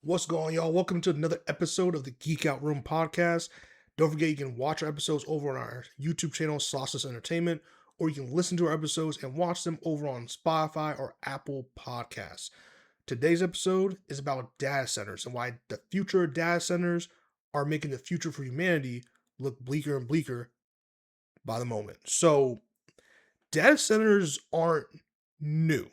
What's going on, y'all? Welcome to another episode of the Geek Out Room podcast. Don't forget you can watch our episodes over on our YouTube channel, Sauceless Entertainment, or you can listen to our episodes and watch them over on Spotify or Apple Podcasts. Today's episode is about data centers and why the future of data centers are making the future for humanity look bleaker and bleaker by the moment. So, data centers aren't new.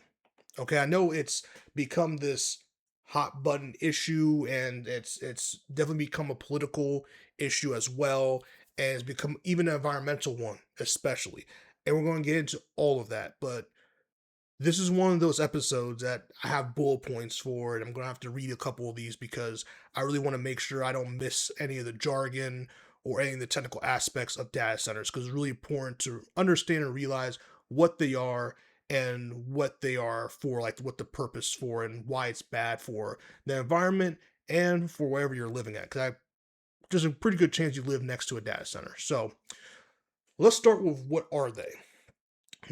Okay, I know it's become this hot button issue, and it's definitely become a political issue as well, and it's become even an environmental one, especially. And we're going to get into all of that, but this is one of those episodes that I have bullet points for, and I'm going to have to read a couple of these because I really want to make sure I don't miss any of the jargon or any of the technical aspects of data centers because it's really important to understand and realize what they are and what they are for, like what the purpose for and why it's bad for the environment and for wherever you're living at. Because there's a pretty good chance you live next to a data center. So let's start with what are they?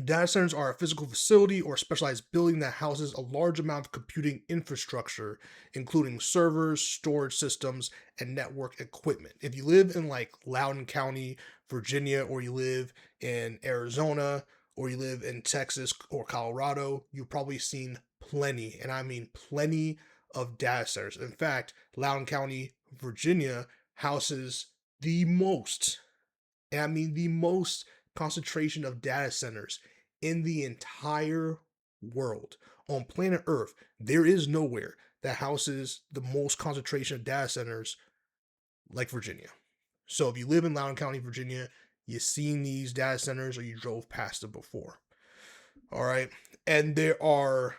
Data centers are a physical facility or specialized building that houses a large amount of computing infrastructure, including servers, storage systems, and network equipment. If you live in like Loudoun County, Virginia, or you live in Arizona, or you live in Texas or Colorado, you've probably seen plenty, and I mean plenty of data centers. In fact, Loudoun County, Virginia houses the most, and I mean the most concentration of data centers in the entire world. On planet Earth, there is nowhere that houses the most concentration of data centers like Virginia. So if you live in Loudoun County, Virginia, you've seen these data centers or you drove past them before. All right. And there are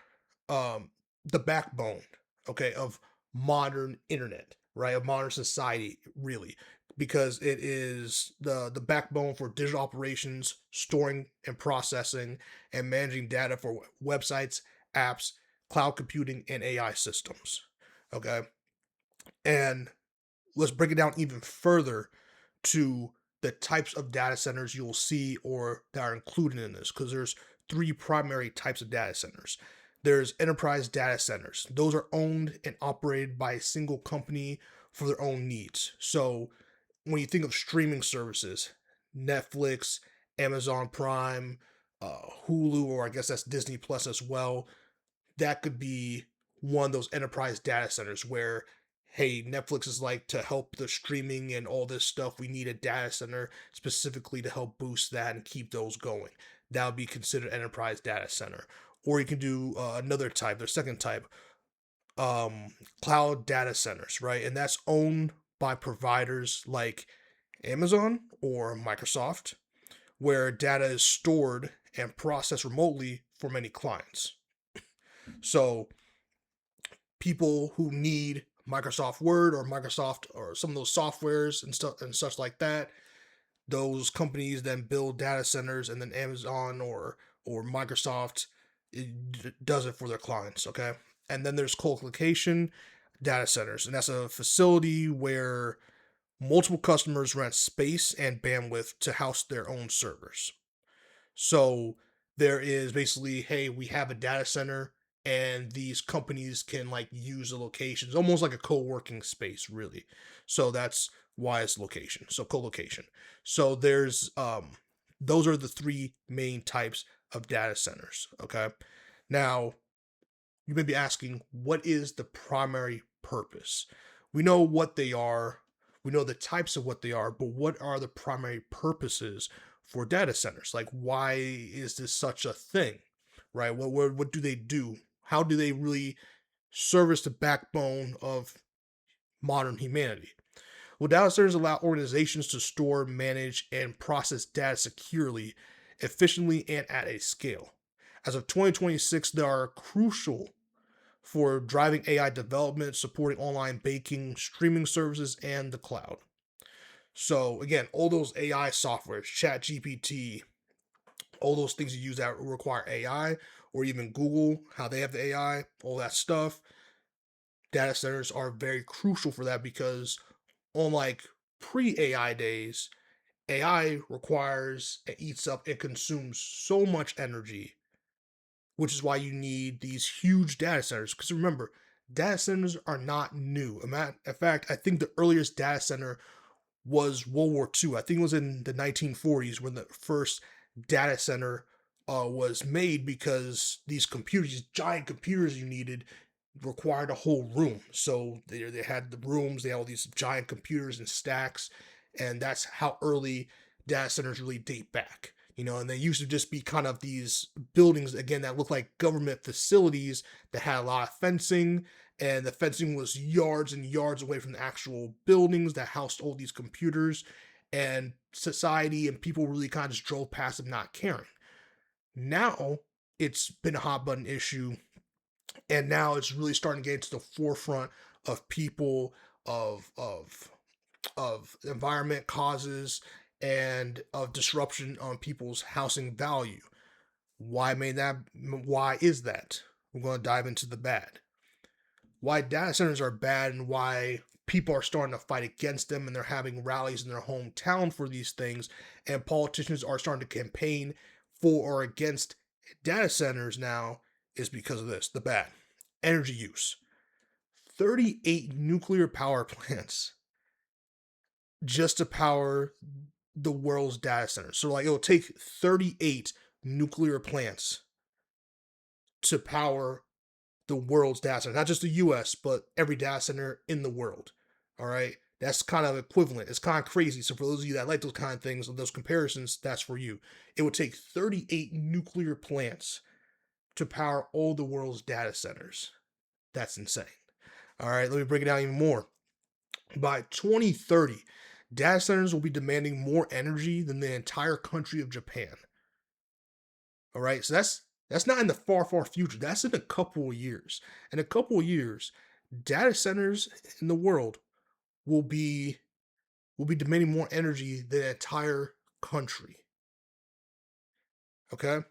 the backbone, okay, of modern internet, right? Of modern society, really, because it is the backbone for digital operations, storing and processing, and managing data for websites, apps, cloud computing, and AI systems. Okay. And let's break it down even further to the types of data centers you'll see or that are included in this because there's three primary types of data centers. There's enterprise data centers. Those are owned and operated by a single company for their own needs. So when you think of streaming services, Netflix, Amazon Prime, Hulu, or I guess that's Disney Plus as well, that could be one of those enterprise data centers where hey, Netflix is like to help the streaming and all this stuff, we need a data center specifically to help boost that and keep those going. That would be considered enterprise data center. Or you can do another type, the second type, cloud data centers, right? And that's owned by providers like Amazon or Microsoft, where data is stored and processed remotely for many clients. So people who need Microsoft Word or Microsoft or some of those softwares and stuff and such like that. Those companies then build data centers, and then Amazon or Microsoft does it for their clients. Okay, and then there's co-location data centers, and that's a facility where multiple customers rent space and bandwidth to house their own servers. So there is basically, hey, we have a data center and these companies can like use the locations almost like a co-working space really. So that's why it's location. So co-location. So there's those are the three main types of data centers, okay? Now, you may be asking what is the primary purpose? We know what they are, we know the types of what they are, but what are the primary purposes for data centers? Like, why is this such a thing, right? What do they do? How do they really service the backbone of modern humanity? Well, data centers allow organizations to store, manage, and process data securely, efficiently, and at a scale. As of 2026, they are crucial for driving AI development, supporting online banking, streaming services, and the cloud. So again, all those AI softwares, Chat GPT, all those things you use that require AI, or even Google, how they have the AI, all that stuff, data centers are very crucial for that because unlike pre-AI days, AI requires, it eats up, it consumes so much energy, which is why you need these huge data centers. Because remember, data centers are not new. In fact, I think the earliest data center was World War II. I think it was in the 1940s when the first data center was made, because these computers, these giant computers you needed, required a whole room. So they had the rooms, they had all these giant computers and stacks, and that's how early data centers really date back. And they used to just be kind of these buildings again that looked like government facilities that had a lot of fencing, and the fencing was yards and yards away from the actual buildings that housed all these computers, and society and people really kind of just drove past them not caring. Now it's been a hot button issue, and now it's really starting to get to the forefront of people, of environment causes, and of disruption on people's housing value. Why is that? We're going to dive into the bad. Why data centers are bad, and why people are starting to fight against them, and they're having rallies in their hometown for these things, and politicians are starting to campaign for or against data centers now, is because of this. The bad: energy use. 38 nuclear power plants just to power the world's data centers. So, like, it'll take 38 nuclear plants to power the world's data center, not just the US, but every data center in the world. All right. That's kind of equivalent. It's kind of crazy. So, for those of you that like those kind of things, those comparisons, that's for you. It would take 38 nuclear plants to power all the world's data centers. That's insane. All right. Let me break it down even more. By 2030, data centers will be demanding more energy than the entire country of Japan. All right, so that's not in the far future. That's in a couple of years. In a couple of years, data centers in the world will be demanding more energy than the entire country. Okay,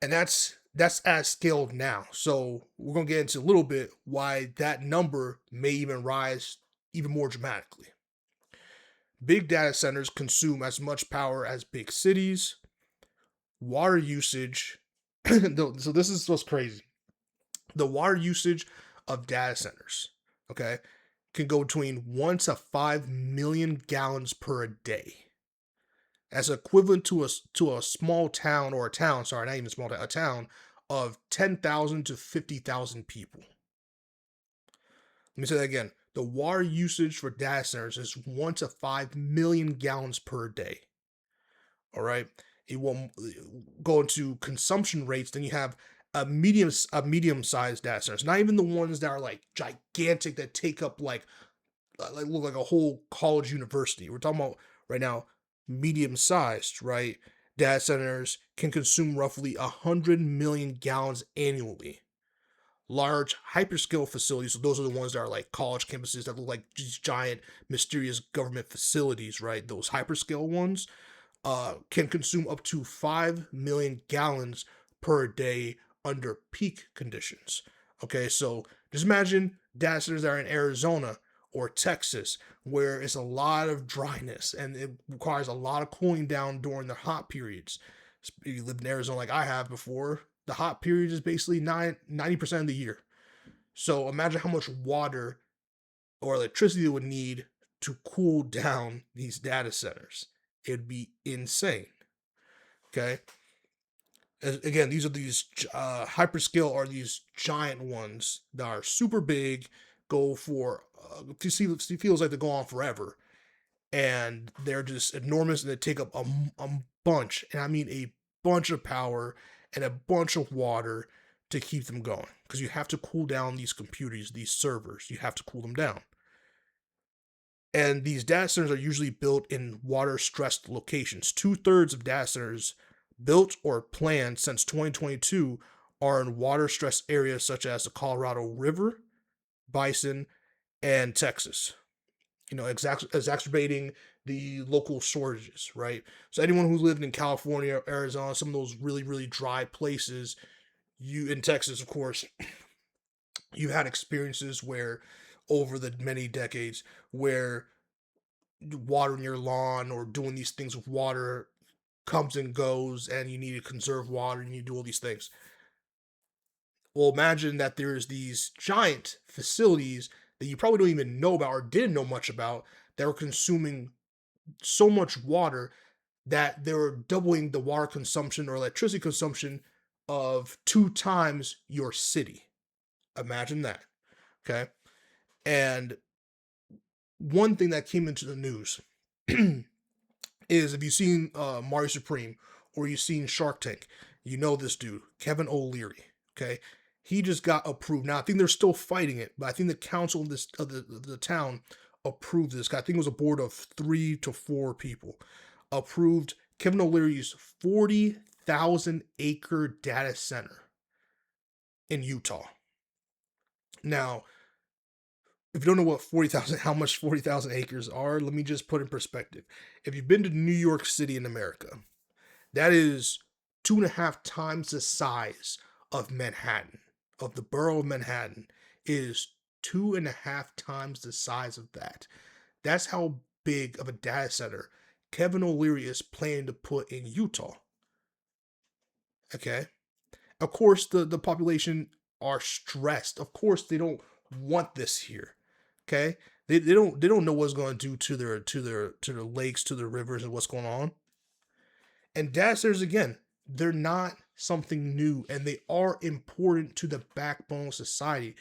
and that's as scaled now. So we're gonna get into a little bit why that number may even rise even more dramatically. Big data centers consume as much power as big cities. Water usage. So this is what's crazy. The water usage of data centers, okay, can go between 1 to 5 million gallons per day. That's equivalent to a small town, or a town, sorry, not even small town, a town of 10,000 to 50,000 people. Let me say that again. The water usage for data centers is 1 to 5 million gallons per day. All right. It will go into consumption rates. Then you have a medium-sized data centers, not even the ones that are like gigantic that take up like look like a whole college university. We're talking about right now medium-sized, right? Data centers can consume roughly 100 million gallons annually. Large hyperscale facilities, so those are the ones that are like college campuses that look like these giant mysterious government facilities, right? Those hyperscale ones can consume up to 5 million gallons per day under peak conditions. Okay, so just imagine data centers that are in Arizona or Texas, where it's a lot of dryness and it requires a lot of cooling down during the hot periods. If you live in Arizona like I have before, the hot period is basically 90% of the year. So imagine how much water or electricity it would need to cool down these data centers. It'd be insane. Okay. Again, these are these hyperscale, or these giant ones that are super big, go for it feels like they go on forever, and they're just enormous, and they take up a bunch, and I mean a bunch of power and a bunch of water to keep them going, because you have to cool down these computers, these servers. You have to cool them down. And these data centers are usually built in water stressed locations. 2/3 of data centers built or planned since 2022 are in water stressed areas such as the Colorado River, Bison, and Texas. Exacerbating the local shortages, right? So anyone who lived in California, Arizona, some of those really, really dry places, you in Texas, of course, you've had experiences where over the many decades where watering your lawn or doing these things with water comes and goes, and you need to conserve water and you do all these things. Well, imagine that there's these giant facilities that you probably don't even know about or didn't know much about that are consuming so much water that they were doubling the water consumption or electricity consumption of 2 times your city. Imagine that. Okay. And one thing that came into the news is if you've seen Mario Supreme or you've seen Shark Tank, you know this dude, Kevin O'Leary. Okay. He just got approved. Now I think they're still fighting it, but I think the council of this of the town approved this guy. I think it was a board of 3 to 4 people approved Kevin O'Leary's 40,000 acre data center in Utah. Now, if you don't know what 40,000, how much 40,000 acres are, let me just put in perspective. If you've been to New York City in America, that is 2.5 times the size of Manhattan, of the borough of Manhattan, is 2.5 times the size of that. That's how big of a data center Kevin O'Leary is planning to put in Utah. Okay. Of course, the population are stressed. Of course, they don't want this here. Okay. They don't know what's going to do to their lakes, to their rivers, and what's going on. And data centers, again, they're not something new, and they are important to the backbone of society.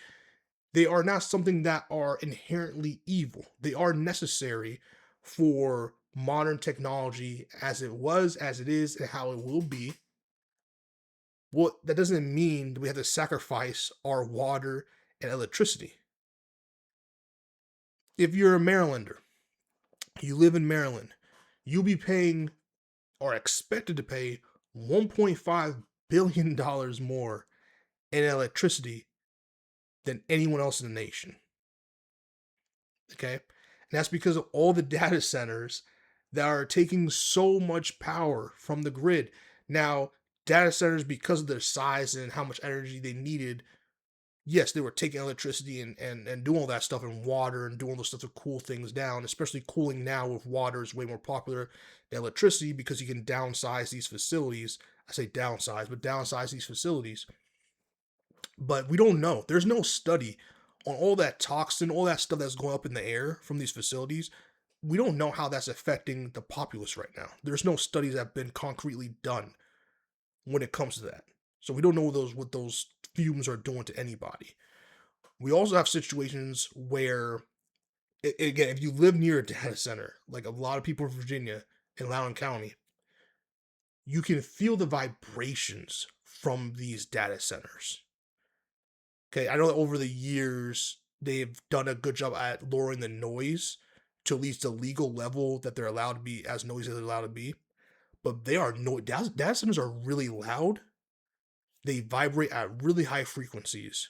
They are not something that are inherently evil. They are necessary for modern technology as it was, as it is, and how it will be. Well, that doesn't mean that we have to sacrifice our water and electricity. If you're a Marylander, you live in Maryland, you'll be paying or expected to pay $1.5 billion more in electricity than anyone else in the nation. Okay. And that's because of all the data centers that are taking so much power from the grid. Now, data centers, because of their size and how much energy they needed, yes, they were taking electricity and doing all that stuff and water and doing all those stuff to cool things down, especially cooling now with water is way more popular than electricity because you can downsize these facilities. I say downsize, but downsize these facilities. But we don't know. There's no study on all that toxin, all that stuff that's going up in the air from these facilities. We don't know how that's affecting the populace right now. There's no studies that have been concretely done when it comes to that. So we don't know what those fumes are doing to anybody. We also have situations where, again, if you live near a data center, like a lot of people in Virginia in Loudoun County, you can feel the vibrations from these data centers. Okay, I know that over the years they've done a good job at lowering the noise to at least the legal level that they're allowed to be as noisy as they're allowed to be. But they are no data centers are really loud. They vibrate at really high frequencies,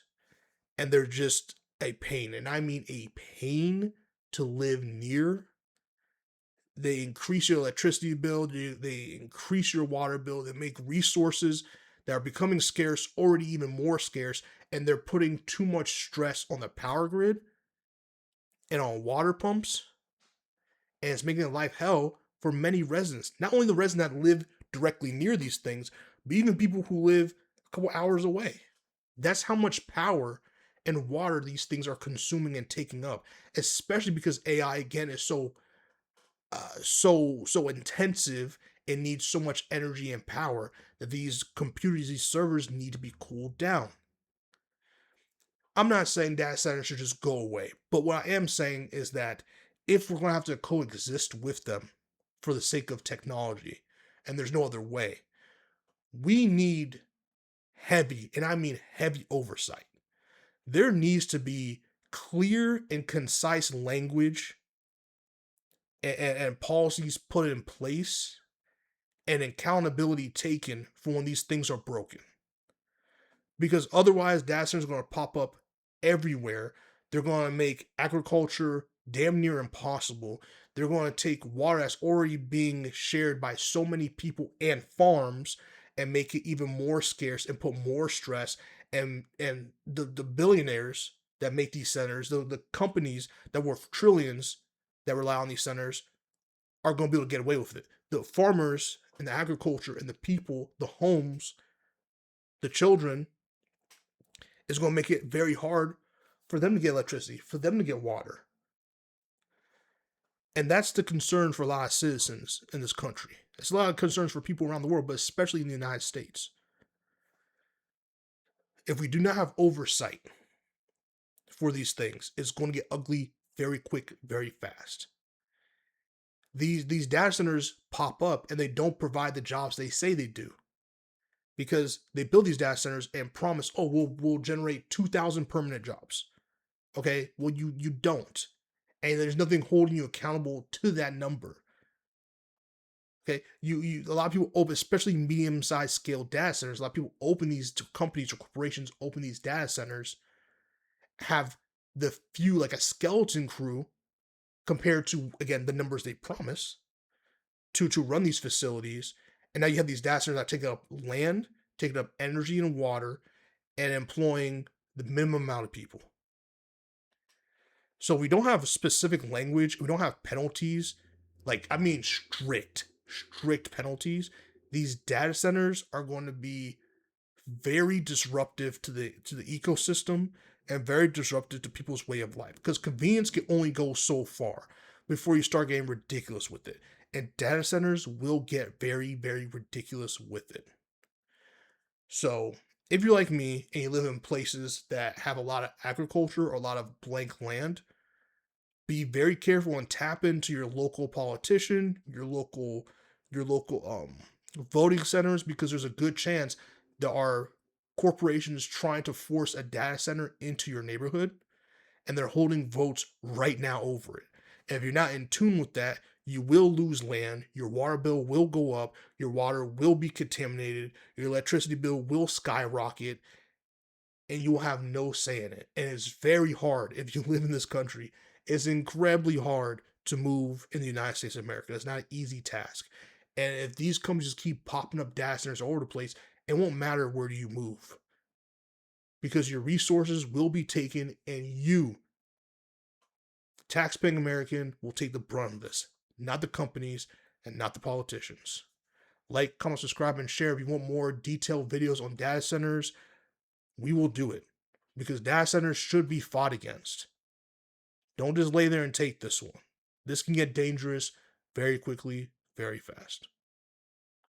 and they're just a pain. And I mean a pain to live near. They increase your electricity bill, they increase your water bill, they make resources that are becoming scarce already even more scarce, and they're putting too much stress on the power grid and on water pumps, and it's making life hell for many residents. Not only the residents that live directly near these things, but even people who live a couple hours away. That's how much power and water these things are consuming and taking up, especially because AI again is so intensive and needs so much energy and power that these computers, these servers need to be cooled down. I'm not saying data centers should just go away, but what I am saying is that if we're going to have to coexist with them for the sake of technology, and there's no other way, we need heavy, and I mean heavy oversight. There needs to be clear and concise language and policies put in place and accountability taken for when these things are broken. Because otherwise, data centers are going to pop up everywhere. They're going to make agriculture damn near impossible. They're going to take water that's already being shared by so many people and farms and make it even more scarce and put more stress. And the billionaires that make these centers, the companies that worth trillions that rely on these centers are going to be able to get away with it. The farmers and the agriculture and the people, the homes, the children, It's going to make it very hard for them to get electricity, for them to get water. And that's the concern for a lot of citizens in this country. It's a lot of concerns for people around the world, but especially in the United States. If we do not have oversight for these things, it's going to get ugly very quick, very fast. These data centers pop up and they don't provide the jobs they say they do, because they build these data centers and promise, oh, we'll generate 2,000 permanent jobs. Okay, well you don't, and there's nothing holding you accountable to that number. Okay, you a lot of people open, especially medium-sized scale data centers. A lot of people open these companies or corporations open these data centers, have the few, like a skeleton crew, compared to, again, the numbers they promise to run these facilities. And now you have these data centers that take up land, taking up energy and water, and employing the minimum amount of people. So we don't have specific language. We don't have penalties. Like, I mean, strict penalties. These data centers are going to be very disruptive to the ecosystem, and very disruptive to people's way of life, because convenience can only go so far before you start getting ridiculous with it. And data centers will get very, very ridiculous with it. So if you're like me and you live in places that have a lot of agriculture or a lot of blank land, be very careful and tap into your local politician, your local voting centers, because there's a good chance there are corporations trying to force a data center into your neighborhood, and they're holding votes right now over it. And if you're not in tune with that, you will lose land, your water bill will go up, your water will be contaminated, your electricity bill will skyrocket, and you will have no say in it. And it's very hard if you live in this country. It's incredibly hard to move in the United States of America. It's not an easy task. And if these companies just keep popping up data centers all over the place, it won't matter where you move, because your resources will be taken, and you, taxpaying American, will take the brunt of this, not the companies and not the politicians. Like, comment, subscribe, and share if you want more detailed videos on data centers. We will do it, because data centers should be fought against. Don't just lay there and take this one. This can get dangerous very quickly, very fast.